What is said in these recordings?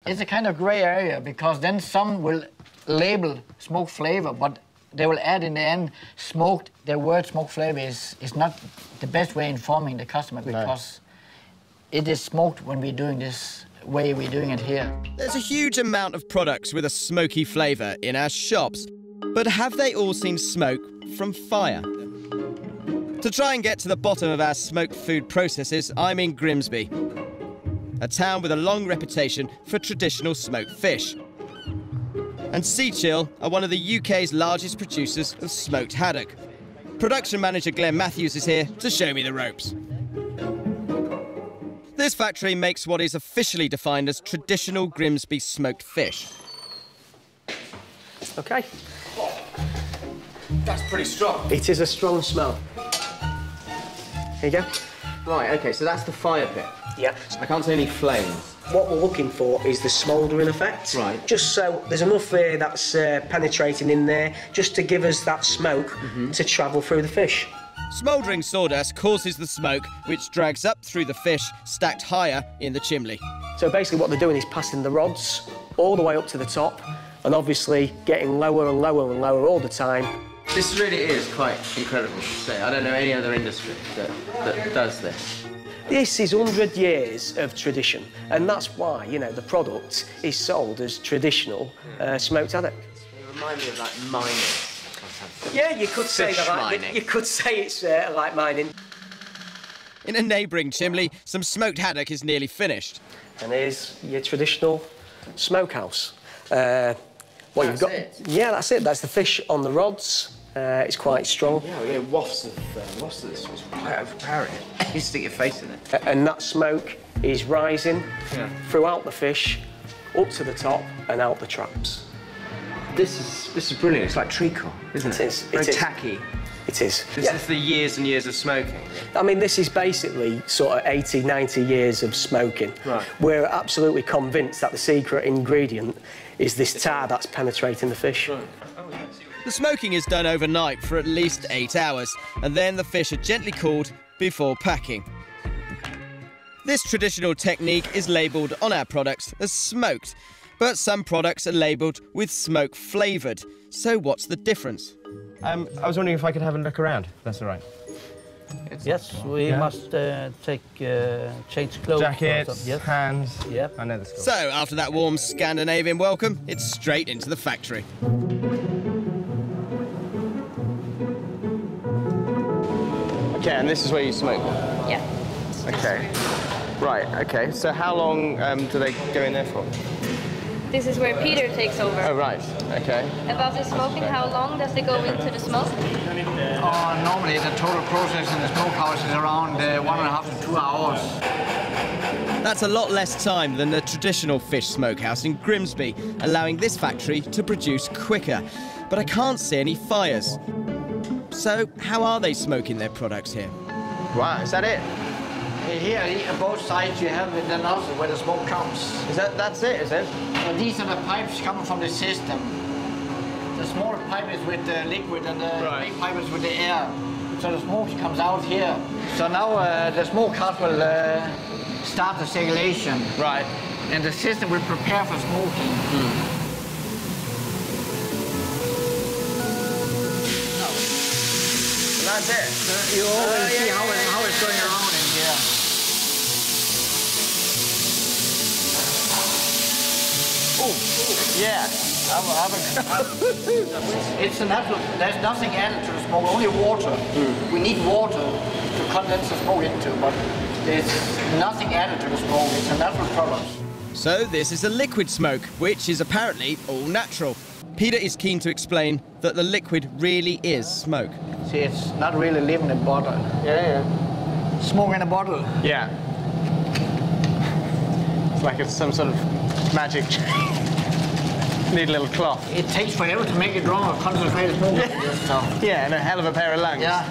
It's a kind of grey area, because then some will label smoked flavour, but they will add in the end smoked. The word smoked flavour is not the best way informing the customer, because it is smoked when we're doing this way we're doing it here. There's a huge amount of products with a smoky flavour in our shops, but have they all seen smoke from fire? To try and get to the bottom of our smoked food processes, I'm in Grimsby, a town with a long reputation for traditional smoked fish. And Sea Chill are one of the UK's largest producers of smoked haddock. Production manager Glenn Matthews is here to show me the ropes. This factory makes what is officially defined as traditional Grimsby smoked fish. OK. That's pretty strong. It is a strong smell. Here you go. Right, OK, so that's the fire pit. Yeah. I can't see any flames. What we're looking for is the smouldering effect. Right. Just so there's enough air that's penetrating in there, just to give us that smoke to travel through the fish. Smouldering sawdust causes the smoke, which drags up through the fish stacked higher in the chimney. So basically what they're doing is passing the rods all the way up to the top, and obviously getting lower and lower and lower all the time. This really is quite incredible to say. I don't know any other industry that does this. This is 100 years of tradition, and that's why, you know, the product is sold as traditional smoked haddock. It reminds me of, like, mining. Yeah, you could say that. Mining. You could say it's like mining. In a neighbouring chimney, some smoked haddock is nearly finished. And here's your traditional smokehouse. That's it? Yeah, that's it. That's the fish on the rods. It's quite strong. Yeah, we get wafts of this. It's quite overpowering. You stick your face in it. And that smoke is rising throughout the fish, up to the top and out the traps. This is brilliant. It's like treacle, isn't it? It is. Very tacky. It is. This is the years and years of smoking. I mean, this is basically sort of 80, 90 years of smoking. Right. We're absolutely convinced that the secret ingredient is this tar that's penetrating the fish. Right. The smoking is done overnight for at least 8 hours, and then the fish are gently cooled before packing. This traditional technique is labelled on our products as smoked, but some products are labelled with smoke flavoured. So what's the difference? I was wondering if I could have a look around, if that's all right. Yes, we must change clothes. Jackets, yes. hands. Yep. I know the score. So, after that warm Scandinavian welcome, it's straight into the factory. OK, and this is where you smoke them? Yeah. OK. Right, OK. So how long do they go in there for? This is where Peter takes over. Oh, right. OK. About the smoking, how long does it go into the smoke? Normally, the total process in the smokehouse is around 1.5 to 2 hours. That's a lot less time than the traditional fish smokehouse in Grimsby, allowing this factory to produce quicker. But I can't see any fires. So, how are they smoking their products here? Wow, is that it? Here, on both sides, you have the nozzle where the smoke comes. That's it, is it? So these are the pipes coming from the system. The small pipe is with the liquid and the big pipe is with the air. So the smoke comes out here. So now the smokehouse will start the circulation. Right. And the system will prepare for smoking. That's it. You always see how it's going around in here. Oh, yeah. It's a natural. There's nothing added to the smoke, only water. We need water to condense the smoke into, but there's nothing added to the smoke. It's a natural product. So this is a liquid smoke, which is apparently all natural. Peter is keen to explain that the liquid really is smoke. See, it's not really living in a bottle. Yeah. Smoke in a bottle. Yeah. It's like it's some sort of magic. Need a little cloth. It takes forever to make it draw a concentrated smoke. Yeah, and a hell of a pair of lungs. Yeah.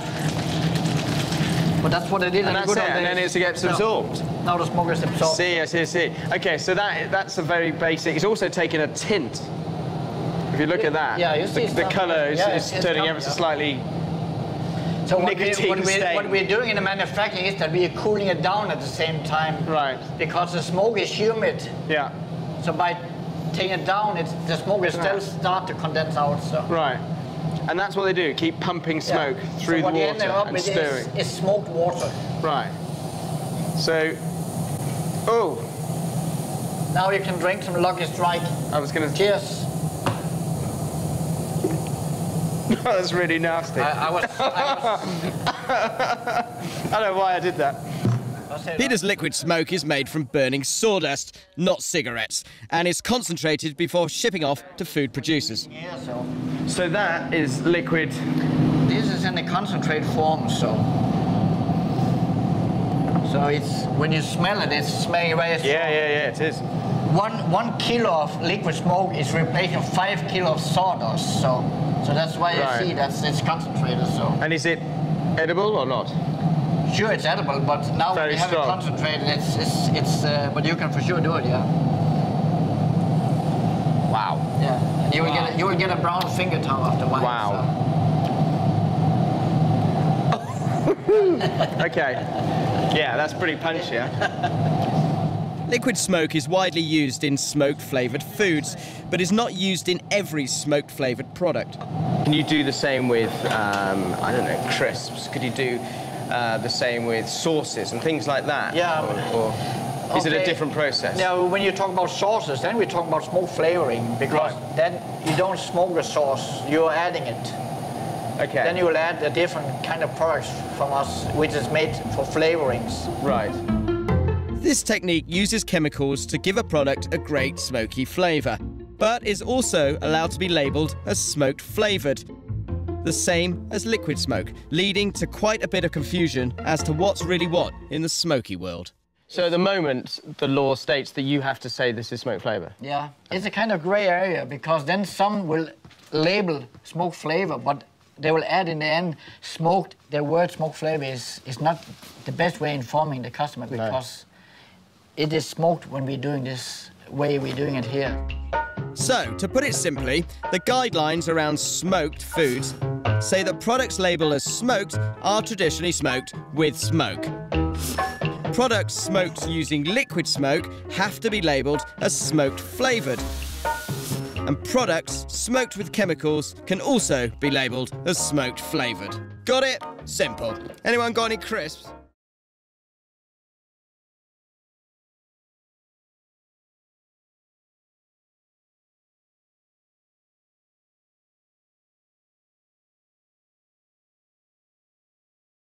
But that's what they did. And that's it, and then it gets absorbed. Now the smoke is absorbed. See. OK, so that's a very basic. It's also taking a tint. If you look at that, yeah, you see the colour is turning ever so slightly. So what we're doing in the manufacturing is that we are cooling it down at the same time. Right. Because the smoke is humid. Yeah. So by taking it down, the smoke will still start to condense out. So. Right. And that's what they do, keep pumping smoke through the water and stirring. Is smoked water. Right. So, oh. Now you can drink some Lucky Strike. I was going to... Cheers. That's really nasty. I don't know why I did that. Peter's liquid smoke is made from burning sawdust, not cigarettes, and is concentrated before shipping off to food producers. Yeah, so that is liquid. This is in the concentrate form, so it's when you smell it, it's smelling very strong. Yeah, it is. 1 kilo of liquid smoke is replacing 5 kilos of sawdust, so that's why you see it's concentrated. So. And is it edible or not? Sure, it's edible, but now when we have it concentrated, it's but you can for sure do it, yeah. Wow. Yeah, and you will get a brown finger tongue after a while. Wow. So. Okay. Yeah, that's pretty punchy, yeah? Liquid smoke is widely used in smoked-flavoured foods, but is not used in every smoked-flavoured product. Can you do the same with, I don't know, crisps? Could you do the same with sauces and things like that? Yeah. Or is it a different process? Yeah, when you talk about sauces, then we talk about smoke flavouring, because then you don't smoke the sauce, you're adding it. Okay. Then you will add a different kind of products from us, which is made for flavourings. Right. This technique uses chemicals to give a product a great smoky flavour, but is also allowed to be labelled as smoked flavoured, the same as liquid smoke, leading to quite a bit of confusion as to what's really what in the smoky world. So at the moment, the law states that you have to say this is smoked flavour. Yeah, it's a kind of grey area, because then some will label smoked flavour, but they will add in the end smoked. The word smoked flavour is not the best way informing the customer, because it is smoked when we're doing this way we're doing it here. So, to put it simply, the guidelines around smoked foods say that products labelled as smoked are traditionally smoked with smoke. Products smoked using liquid smoke have to be labelled as smoked flavoured. And products smoked with chemicals can also be labelled as smoked flavoured. Got it? Simple. Anyone got any crisps?